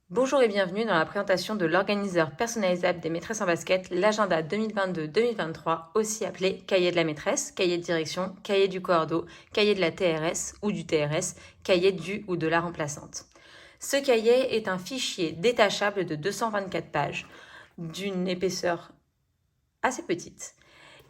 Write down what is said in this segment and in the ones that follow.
Bonjour et bienvenue dans la présentation de l'organiseur personnalisable des maîtresses en basket, l'agenda 2022-2023, aussi appelé cahier de la maîtresse, cahier de direction, cahier du coordo, cahier de la TRS ou du TRS, cahier du ou de la remplaçante. Ce cahier est un fichier détachable de 224 pages, d'une épaisseur assez petite,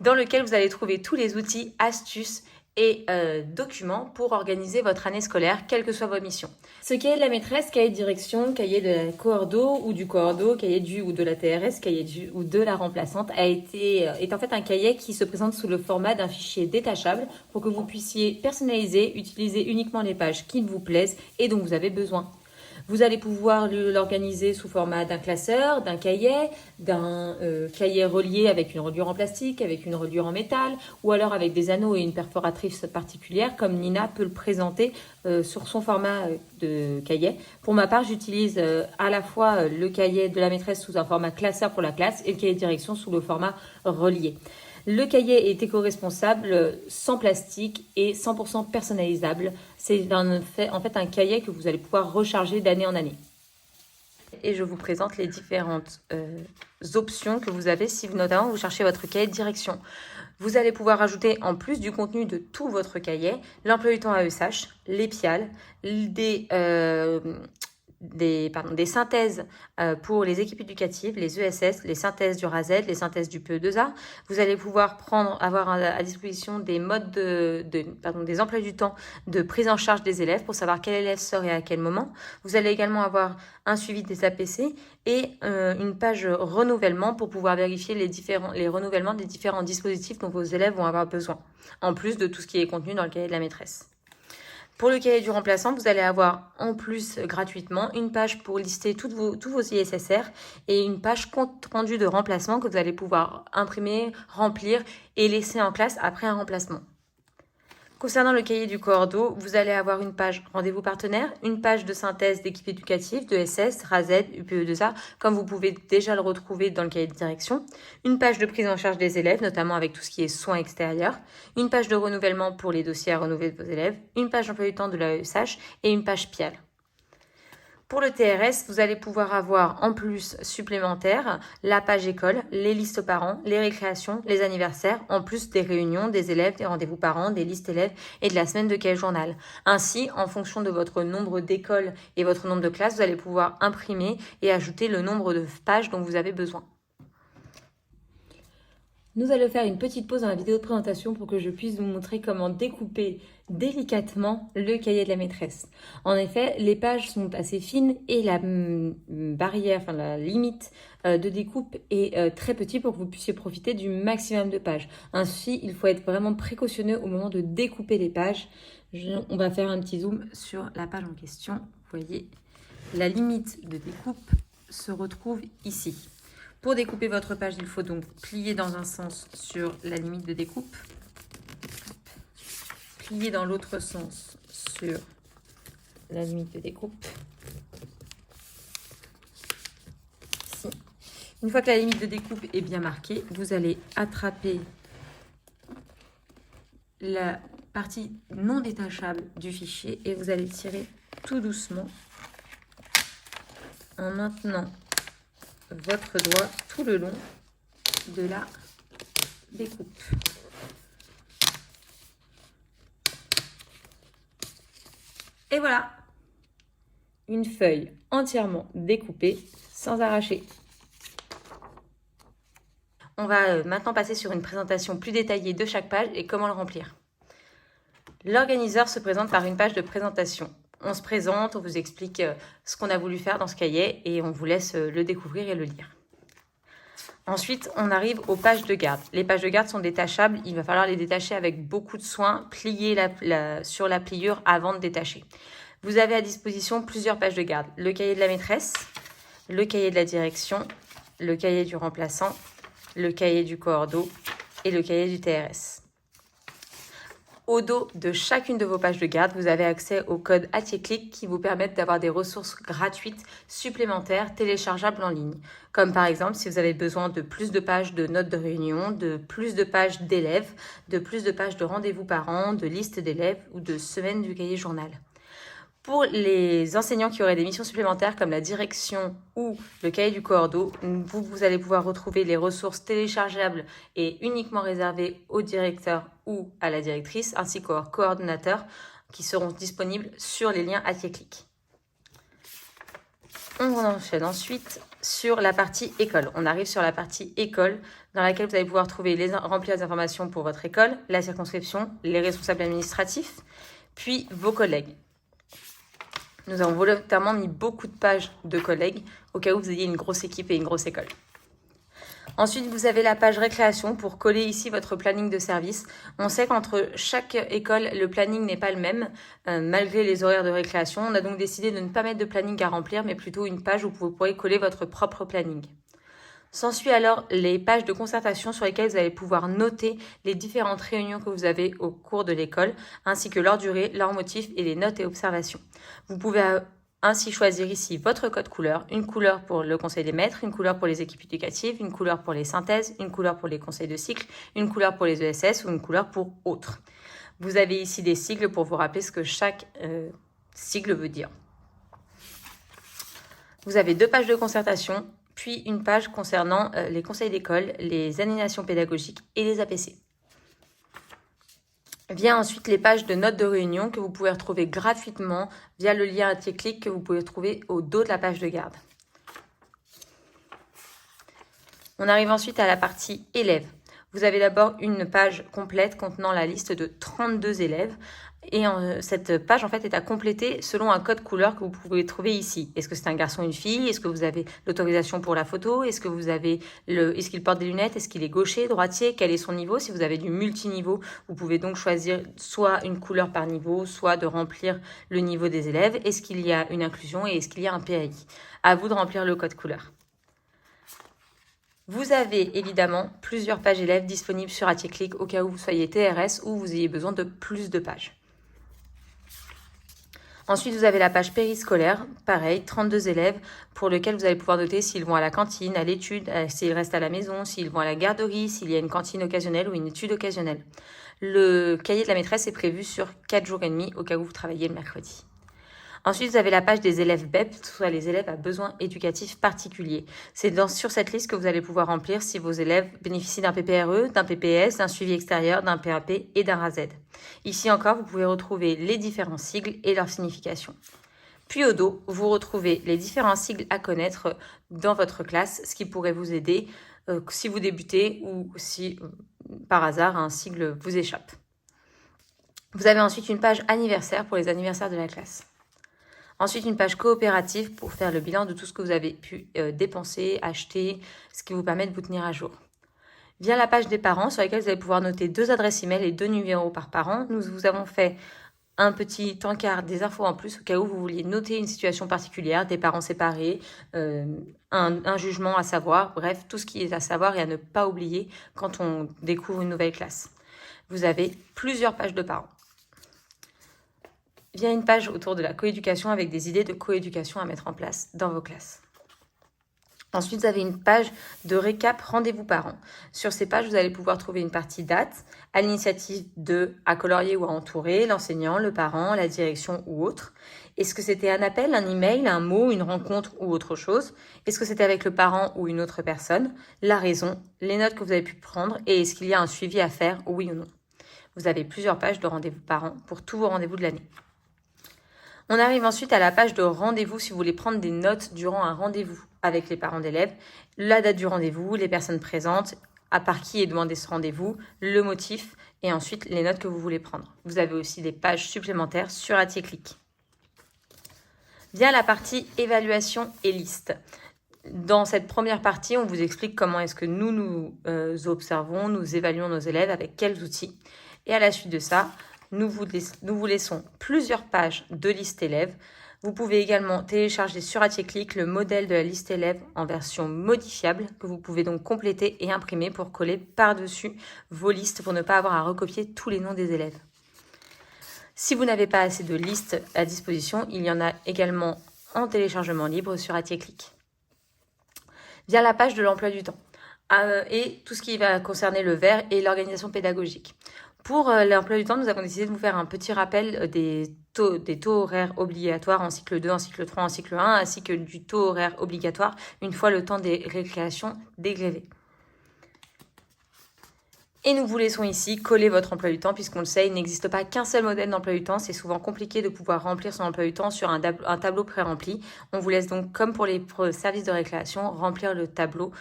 dans lequel vous allez trouver tous les outils, astuces et documents pour organiser votre année scolaire, quelles que soient vos missions. Ce cahier de la maîtresse, cahier de direction, cahier de la coordo ou du coordo, cahier du ou de la TRS, cahier du ou de la remplaçante, est en fait un cahier qui se présente sous le format d'un fichier détachable pour que vous puissiez personnaliser, utiliser uniquement les pages qui vous plaisent et dont vous avez besoin. Vous allez pouvoir l'organiser sous format d'un classeur, d'un cahier relié avec une reliure en plastique, avec une reliure en métal, ou alors avec des anneaux et une perforatrice particulière, comme Nina peut le présenter sur son format de cahier. Pour ma part, j'utilise à la fois le cahier de la maîtresse sous un format classeur pour la classe et le cahier de direction sous le format relié. Le cahier est éco-responsable, sans plastique et 100% personnalisable. C'est en fait un cahier que vous allez pouvoir recharger d'année en année. Et je vous présente les différentes options que vous avez si notamment vous cherchez votre cahier de direction. Vous allez pouvoir ajouter, en plus du contenu de tout votre cahier, l'emploi du temps AESH, les PIAL, des synthèses pour les équipes éducatives, les ESS, les synthèses du RASED, les synthèses du PE2A. Vous allez pouvoir avoir à disposition des modes des emplois du temps de prise en charge des élèves pour savoir quel élève sort et à quel moment. Vous allez également avoir un suivi des APC et une page renouvellement pour pouvoir vérifier les renouvellements des différents dispositifs dont vos élèves vont avoir besoin, en plus de tout ce qui est contenu dans le cahier de la maîtresse. Pour le cahier du remplaçant, vous allez avoir en plus gratuitement une page pour lister tous vos ISSR et une page compte rendu de remplacement que vous allez pouvoir imprimer, remplir et laisser en classe après un remplacement. Concernant le cahier du coordo, vous allez avoir une page rendez-vous partenaire, une page de synthèse d'équipe éducative, de SS, RASED, UPE2A, comme vous pouvez déjà le retrouver dans le cahier de direction, une page de prise en charge des élèves, notamment avec tout ce qui est soins extérieurs, une page de renouvellement pour les dossiers à renouveler de vos élèves, une page d'emploi du temps de l'AESH et une page PIAL. Pour le TRS, vous allez pouvoir avoir en plus supplémentaire la page école, les listes parents, les récréations, les anniversaires, en plus des réunions, des élèves, des rendez-vous parents, des listes élèves et de la semaine de cahier journal. Ainsi, en fonction de votre nombre d'écoles et votre nombre de classes, vous allez pouvoir imprimer et ajouter le nombre de pages dont vous avez besoin. Nous allons faire une petite pause dans la vidéo de présentation pour que je puisse vous montrer comment découper délicatement le cahier de la maîtresse. En effet, les pages sont assez fines et la la limite de découpe est très petite pour que vous puissiez profiter du maximum de pages. Ainsi, il faut être vraiment précautionneux au moment de découper les pages. On va faire un petit zoom sur la page en question. Vous voyez, la limite de découpe se retrouve ici. Pour découper votre page, il faut donc plier dans un sens sur la limite de découpe, plier dans l'autre sens sur la limite de découpe. Ici. Une fois que la limite de découpe est bien marquée, vous allez attraper la partie non détachable du fichier et vous allez tirer tout doucement en maintenant votre doigt tout le long de la découpe. Et voilà, une feuille entièrement découpée sans arracher. On va maintenant passer sur une présentation plus détaillée de chaque page et comment le remplir. L'organiseur se présente par une page de présentation. On se présente, on vous explique ce qu'on a voulu faire dans ce cahier et on vous laisse le découvrir et le lire. Ensuite, on arrive aux pages de garde. Les pages de garde sont détachables. Il va falloir les détacher avec beaucoup de soin, plier sur la pliure avant de détacher. Vous avez à disposition plusieurs pages de garde. Le cahier de la maîtresse, le cahier de la direction, le cahier du remplaçant, le cahier du coordo et le cahier du TRS. Au dos de chacune de vos pages de garde, vous avez accès au code ATIECLIC qui vous permettent d'avoir des ressources gratuites supplémentaires téléchargeables en ligne. Comme par exemple si vous avez besoin de plus de pages de notes de réunion, de plus de pages d'élèves, de plus de pages de rendez-vous parents, de listes d'élèves ou de semaines du cahier journal. Pour les enseignants qui auraient des missions supplémentaires comme la direction ou le cahier du cordeau, vous allez pouvoir retrouver les ressources téléchargeables et uniquement réservées au directeur ou à la directrice ainsi qu'au coordonnateur qui seront disponibles sur les liens AthiéClick. On enchaîne ensuite sur la partie école. On arrive sur la partie école dans laquelle vous allez pouvoir remplir les informations pour votre école, la circonscription, les responsables administratifs, puis vos collègues. Nous avons volontairement mis beaucoup de pages de collègues au cas où vous ayez une grosse équipe et une grosse école. Ensuite, vous avez la page récréation pour coller ici votre planning de service. On sait qu'entre chaque école, le planning n'est pas le même, malgré les horaires de récréation. On a donc décidé de ne pas mettre de planning à remplir, mais plutôt une page où vous pourrez coller votre propre planning. S'ensuit alors les pages de concertation sur lesquelles vous allez pouvoir noter les différentes réunions que vous avez au cours de l'école, ainsi que leur durée, leurs motifs et les notes et observations. Vous pouvez ainsi choisir ici votre code couleur, une couleur pour le conseil des maîtres, une couleur pour les équipes éducatives, une couleur pour les synthèses, une couleur pour les conseils de cycle, une couleur pour les ESS ou une couleur pour autres. Vous avez ici des sigles pour vous rappeler ce que chaque sigle veut dire. Vous avez 2 pages de concertation, puis une page concernant les conseils d'école, les animations pédagogiques et les APC. Vient ensuite les pages de notes de réunion que vous pouvez retrouver gratuitement via le lien AthiéClick que vous pouvez trouver au dos de la page de garde. On arrive ensuite à la partie élèves. Vous avez d'abord une page complète contenant la liste de 32 élèves. Et cette page, en fait, est à compléter selon un code couleur que vous pouvez trouver ici. Est-ce que c'est un garçon ou une fille? Est-ce que vous avez l'autorisation pour la photo? Est-ce que vous avez est-ce qu'il porte des lunettes? Est-ce qu'il est gaucher, droitier? Quel est son niveau? Si vous avez du multiniveau, vous pouvez donc choisir soit une couleur par niveau, soit de remplir le niveau des élèves. Est-ce qu'il y a une inclusion et est-ce qu'il y a un PAI? À vous de remplir le code couleur. Vous avez évidemment plusieurs pages élèves disponibles sur AthiéClick au cas où vous soyez TRS ou vous ayez besoin de plus de pages. Ensuite, vous avez la page périscolaire, pareil, 32 élèves, pour lequel vous allez pouvoir noter s'ils vont à la cantine, à l'étude, s'ils restent à la maison, s'ils vont à la garderie, s'il y a une cantine occasionnelle ou une étude occasionnelle. Le cahier de la maîtresse est prévu sur 4 jours et demi au cas où vous travaillez le mercredi. Ensuite, vous avez la page des élèves BEP, soit les élèves à besoins éducatifs particuliers. C'est sur cette liste que vous allez pouvoir remplir si vos élèves bénéficient d'un PPRE, d'un PPS, d'un suivi extérieur, d'un PAP et d'un RAZ. Ici encore, vous pouvez retrouver les différents sigles et leur signification. Puis au dos, vous retrouvez les différents sigles à connaître dans votre classe, ce qui pourrait vous aider si vous débutez ou si par hasard un sigle vous échappe. Vous avez ensuite une page anniversaire pour les anniversaires de la classe. Ensuite, une page coopérative pour faire le bilan de tout ce que vous avez pu dépenser, acheter, ce qui vous permet de vous tenir à jour. Via la page des parents sur laquelle vous allez pouvoir noter 2 adresses email et 2 numéros par parent. Nous vous avons fait un petit encart des infos en plus au cas où vous vouliez noter une situation particulière, des parents séparés, un jugement à savoir, bref, tout ce qui est à savoir et à ne pas oublier quand on découvre une nouvelle classe. Vous avez plusieurs pages de parents. Vient une page autour de la coéducation avec des idées de coéducation à mettre en place dans vos classes. Ensuite, vous avez une page de récap rendez-vous parents. Sur ces pages, vous allez pouvoir trouver une partie date, à l'initiative de à colorier ou à entourer, l'enseignant, le parent, la direction ou autre. Est-ce que c'était un appel, un email, un mot, une rencontre ou autre chose? Est-ce que c'était avec le parent ou une autre personne? La raison, les notes que vous avez pu prendre et est-ce qu'il y a un suivi à faire, oui ou non? Vous avez plusieurs pages de rendez-vous parents pour tous vos rendez-vous de l'année. On arrive ensuite à la page de rendez-vous si vous voulez prendre des notes durant un rendez-vous avec les parents d'élèves, la date du rendez-vous, les personnes présentes, par qui est demandé ce rendez-vous, le motif et ensuite les notes que vous voulez prendre. Vous avez aussi des pages supplémentaires sur AthiéClick. Vient la partie évaluation et liste. Dans cette première partie, on vous explique comment est-ce que nous observons, nous évaluons nos élèves, avec quels outils. Et à la suite de ça, nous vous laissons plusieurs pages de liste élèves. Vous pouvez également télécharger sur AthiéClick le modèle de la liste élèves en version modifiable que vous pouvez donc compléter et imprimer pour coller par-dessus vos listes pour ne pas avoir à recopier tous les noms des élèves. Si vous n'avez pas assez de listes à disposition, il y en a également en téléchargement libre sur AthiéClick. Via la page de l'emploi du temps et tout ce qui va concerner le vert et l'organisation pédagogique. Pour l'emploi du temps, nous avons décidé de vous faire un petit rappel des taux horaires obligatoires en cycle 2, en cycle 3, en cycle 1, ainsi que du taux horaire obligatoire une fois le temps des récréations dégrévé. Et nous vous laissons ici coller votre emploi du temps, puisqu'on le sait, il n'existe pas qu'un seul modèle d'emploi du temps. C'est souvent compliqué de pouvoir remplir son emploi du temps sur un tableau pré-rempli. On vous laisse donc, comme pour les services de récréation, remplir le tableau,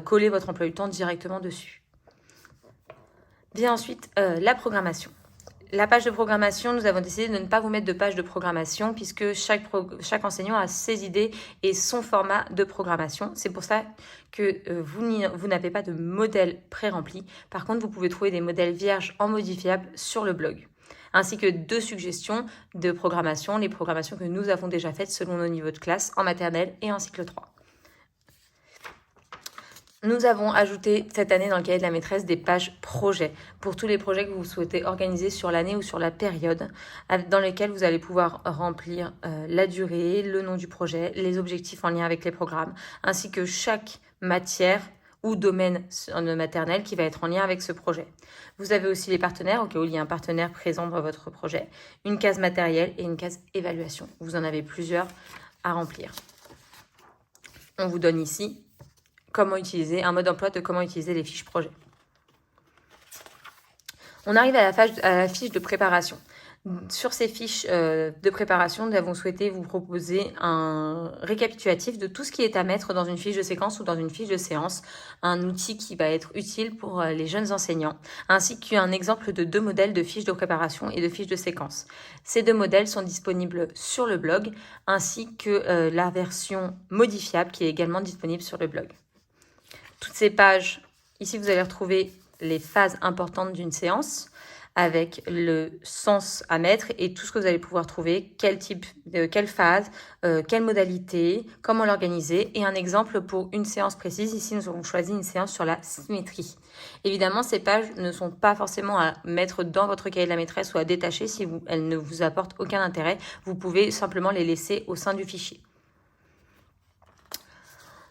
coller votre emploi du temps directement dessus. Bien ensuite, la programmation. La page de programmation, nous avons décidé de ne pas vous mettre de page de programmation puisque chaque enseignant a ses idées et son format de programmation. C'est pour ça que vous n'avez pas de modèle pré-rempli. Par contre, vous pouvez trouver des modèles vierges en modifiable sur le blog. Ainsi que 2 suggestions de programmation, les programmations que nous avons déjà faites selon nos niveaux de classe en maternelle et en cycle 3. Nous avons ajouté cette année dans le cahier de la maîtresse des pages projets pour tous les projets que vous souhaitez organiser sur l'année ou sur la période dans lesquels vous allez pouvoir remplir la durée, le nom du projet, les objectifs en lien avec les programmes, ainsi que chaque matière ou domaine maternel qui va être en lien avec ce projet. Vous avez aussi les partenaires, au cas où il y a un partenaire présent dans votre projet, une case matériel et une case évaluation. Vous en avez plusieurs à remplir. On vous donne ici comment utiliser un mode d'emploi de comment utiliser les fiches projets. On arrive à la fiche de préparation. Sur ces fiches de préparation, nous avons souhaité vous proposer un récapitulatif de tout ce qui est à mettre dans une fiche de séquence ou dans une fiche de séance, un outil qui va être utile pour les jeunes enseignants, ainsi qu'un exemple de 2 modèles de fiches de préparation et de fiches de séquence. Ces 2 modèles sont disponibles sur le blog, ainsi que la version modifiable qui est également disponible sur le blog. Toutes ces pages, ici vous allez retrouver les phases importantes d'une séance avec le sens à mettre et tout ce que vous allez pouvoir trouver, quelle phase, quelle modalité, comment l'organiser et un exemple pour une séance précise. Ici, nous avons choisi une séance sur la symétrie. Évidemment, ces pages ne sont pas forcément à mettre dans votre cahier de la maîtresse ou à détacher si elles ne vous apportent aucun intérêt. Vous pouvez simplement les laisser au sein du fichier.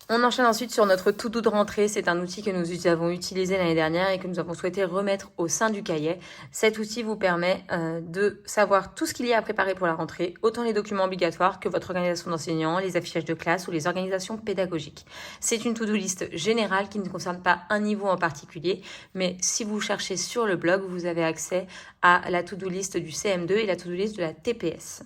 On enchaîne ensuite sur notre to-do de rentrée. C'est un outil que nous avons utilisé l'année dernière et que nous avons souhaité remettre au sein du cahier. Cet outil vous permet de savoir tout ce qu'il y a à préparer pour la rentrée, autant les documents obligatoires que votre organisation d'enseignants, les affichages de classe ou les organisations pédagogiques. C'est une to-do list générale qui ne concerne pas un niveau en particulier, mais si vous cherchez sur le blog, vous avez accès à la to-do list du CM2 et la to-do list de la TPS.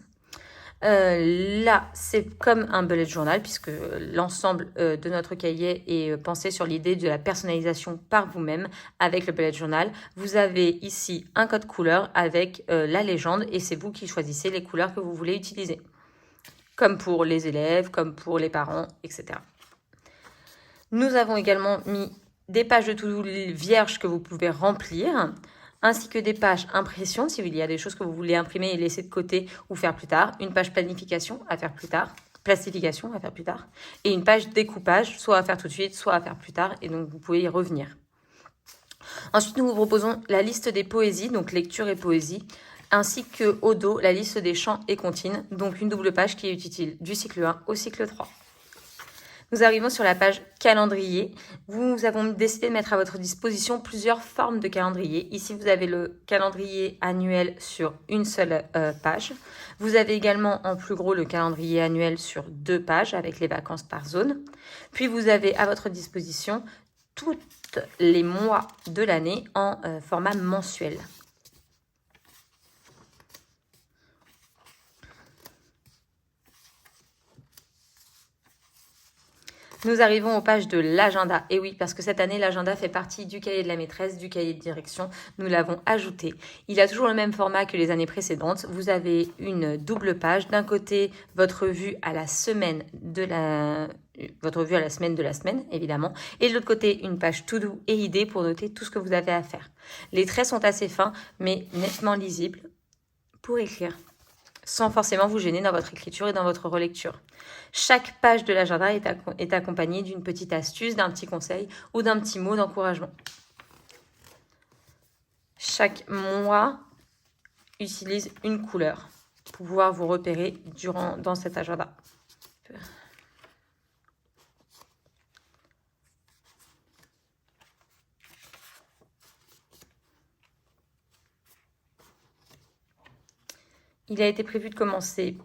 Là, c'est comme un bullet journal puisque l'ensemble de notre cahier est pensé sur l'idée de la personnalisation par vous-même avec le bullet journal. Vous avez ici un code couleur avec la légende et c'est vous qui choisissez les couleurs que vous voulez utiliser. Comme pour les élèves, comme pour les parents, etc. Nous avons également mis des pages de to-do vierges que vous pouvez remplir, ainsi que des pages impression, si il y a des choses que vous voulez imprimer et laisser de côté ou faire plus tard, une page planification à faire plus tard, plastification à faire plus tard, et une page découpage, soit à faire tout de suite, soit à faire plus tard, et donc vous pouvez y revenir. Ensuite, nous vous proposons la liste des poésies, donc lecture et poésie, ainsi qu'au dos, la liste des chants et comptines, donc une double page qui est utile du cycle 1 au cycle 3. Nous arrivons sur la page calendrier. Nous avons décidé de mettre à votre disposition plusieurs formes de calendrier. Ici, vous avez le calendrier annuel sur une seule page. Vous avez également en plus gros le calendrier annuel sur 2 pages avec les vacances par zone. Puis vous avez à votre disposition tous les mois de l'année en format mensuel. Nous arrivons aux pages de l'agenda. Et oui, parce que cette année, l'agenda fait partie du cahier de la maîtresse, du cahier de direction. Nous l'avons ajouté. Il a toujours le même format que les années précédentes. Vous avez une double page. D'un côté, votre vue à la semaine de la semaine, évidemment. Et de l'autre côté, une page to-do et idées pour noter tout ce que vous avez à faire. Les traits sont assez fins, mais nettement lisibles pour écrire, sans forcément vous gêner dans votre écriture et dans votre relecture. Chaque page de l'agenda est accompagnée d'une petite astuce, d'un petit conseil ou d'un petit mot d'encouragement. Chaque mois utilise une couleur pour pouvoir vous repérer dans cet agenda. Il a été prévu de commencer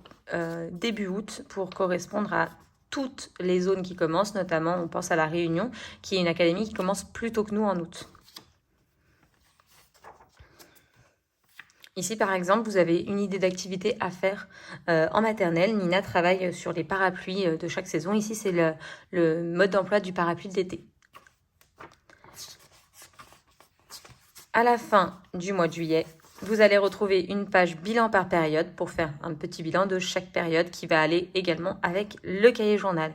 début août pour correspondre à toutes les zones qui commencent, notamment on pense à La Réunion, qui est une académie qui commence plus tôt que nous en août. Ici, par exemple, vous avez une idée d'activité à faire en maternelle. Nina travaille sur les parapluies de chaque saison. Ici, c'est le mode d'emploi du parapluie d'été. À la fin du mois de juillet, vous allez retrouver une page bilan par période pour faire un petit bilan de chaque période qui va aller également avec le cahier journal.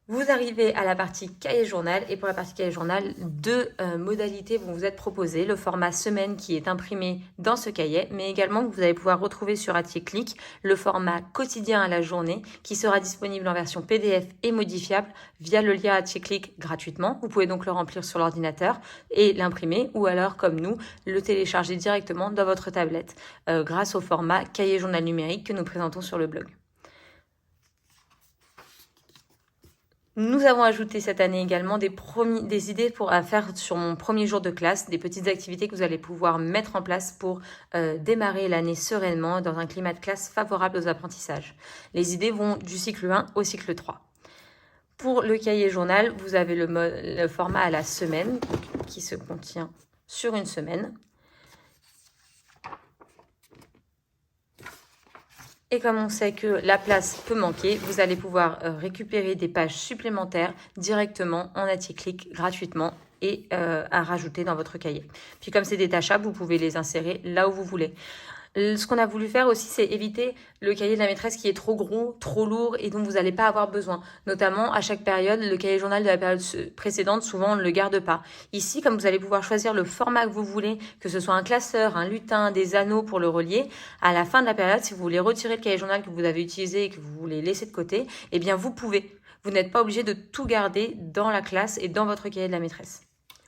Vous arrivez à la partie cahier journal et pour la partie cahier journal, deux modalités vont vous être proposées. Le format semaine qui est imprimé dans ce cahier, mais également que vous allez pouvoir retrouver sur Attier-Clic le format quotidien à la journée qui sera disponible en version PDF et modifiable via le lien Attier-Clic gratuitement. Vous pouvez donc le remplir sur l'ordinateur et l'imprimer ou alors comme nous, le télécharger directement dans votre tablette grâce au format cahier journal numérique que nous présentons sur le blog. Nous avons ajouté cette année également des idées à faire sur mon premier jour de classe, des petites activités que vous allez pouvoir mettre en place pour démarrer l'année sereinement dans un climat de classe favorable aux apprentissages. Les idées vont du cycle 1 au cycle 3. Pour le cahier journal, vous avez le format à la semaine qui se contient sur une semaine. Et comme on sait que la place peut manquer, vous allez pouvoir récupérer des pages supplémentaires directement en Attier-Clic gratuitement et à rajouter dans votre cahier. Puis comme c'est détachable, vous pouvez les insérer là où vous voulez. Ce qu'on a voulu faire aussi, c'est éviter le cahier de la maîtresse qui est trop gros, trop lourd et dont vous n'allez pas avoir besoin. Notamment, à chaque période, le cahier journal de la période précédente, souvent, on ne le garde pas. Ici, comme vous allez pouvoir choisir le format que vous voulez, que ce soit un classeur, un lutin, des anneaux pour le relier, à la fin de la période, si vous voulez retirer le cahier journal que vous avez utilisé et que vous voulez laisser de côté, eh bien, vous pouvez. Vous n'êtes pas obligé de tout garder dans la classe et dans votre cahier de la maîtresse.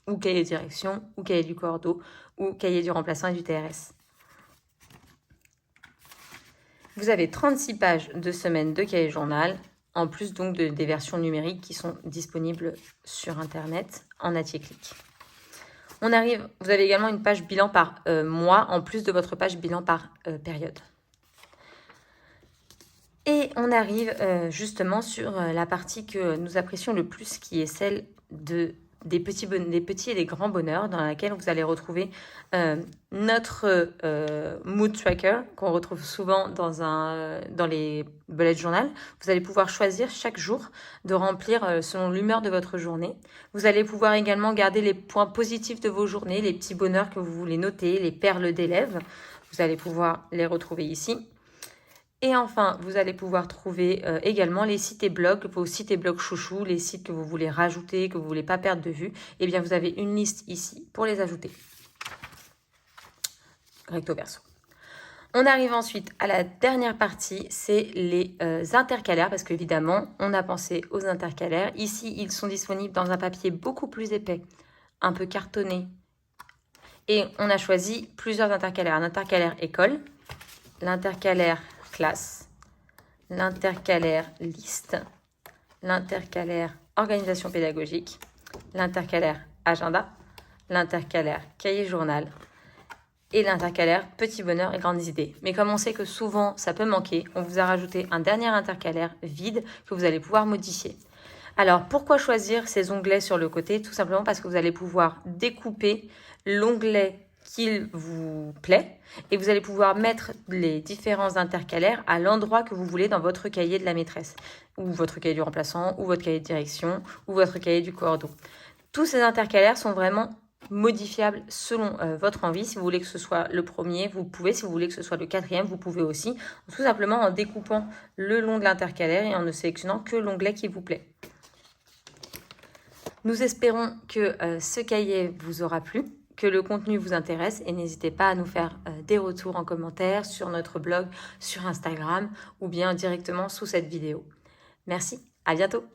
Ou cahier de direction, ou cahier du cordeau, ou cahier du remplaçant et du TRS. Vous avez 36 pages de semaine de cahier journal, en plus donc des versions numériques qui sont disponibles sur Internet en Attier-Clic. Vous avez également une page bilan par mois, en plus de votre page bilan par période. Et on arrive justement sur la partie que nous apprécions le plus, qui est celle des petits et des grands bonheurs, dans laquelle vous allez retrouver notre mood tracker qu'on retrouve souvent dans les bullet journal. Vous allez pouvoir choisir chaque jour de remplir selon l'humeur de votre journée. Vous allez pouvoir également garder les points positifs de vos journées, les petits bonheurs que vous voulez noter, les perles d'élèves. Vous allez pouvoir les retrouver ici. Et enfin, vous allez pouvoir trouver également les sites et blogs, vos sites et blogs chouchous, les sites que vous voulez rajouter, que vous ne voulez pas perdre de vue. Eh bien, vous avez une liste ici pour les ajouter. Recto verso. On arrive ensuite à la dernière partie, c'est les intercalaires, parce qu'évidemment, on a pensé aux intercalaires. Ici, ils sont disponibles dans un papier beaucoup plus épais, un peu cartonné. Et on a choisi plusieurs intercalaires. Un intercalaire école, l'intercalaire classe, l'intercalaire liste, l'intercalaire organisation pédagogique, l'intercalaire agenda, l'intercalaire cahier journal et l'intercalaire petit bonheur et grandes idées. Mais comme on sait que souvent ça peut manquer, on vous a rajouté un dernier intercalaire vide que vous allez pouvoir modifier. Alors pourquoi choisir ces onglets sur le côté? Tout simplement parce que vous allez pouvoir découper l'onglet qu'il vous plaît et vous allez pouvoir mettre les différents intercalaires à l'endroit que vous voulez dans votre cahier de la maîtresse ou votre cahier du remplaçant ou votre cahier de direction ou votre cahier du coordo. Tous ces intercalaires sont vraiment modifiables selon votre envie. Si vous voulez que ce soit le premier, vous pouvez. Si vous voulez que ce soit le quatrième, vous pouvez aussi. Tout simplement en découpant le long de l'intercalaire et en ne sélectionnant que l'onglet qui vous plaît. Nous espérons que ce cahier vous aura plu, que le contenu vous intéresse et n'hésitez pas à nous faire des retours en commentaire sur notre blog, sur Instagram ou bien directement sous cette vidéo. Merci, à bientôt!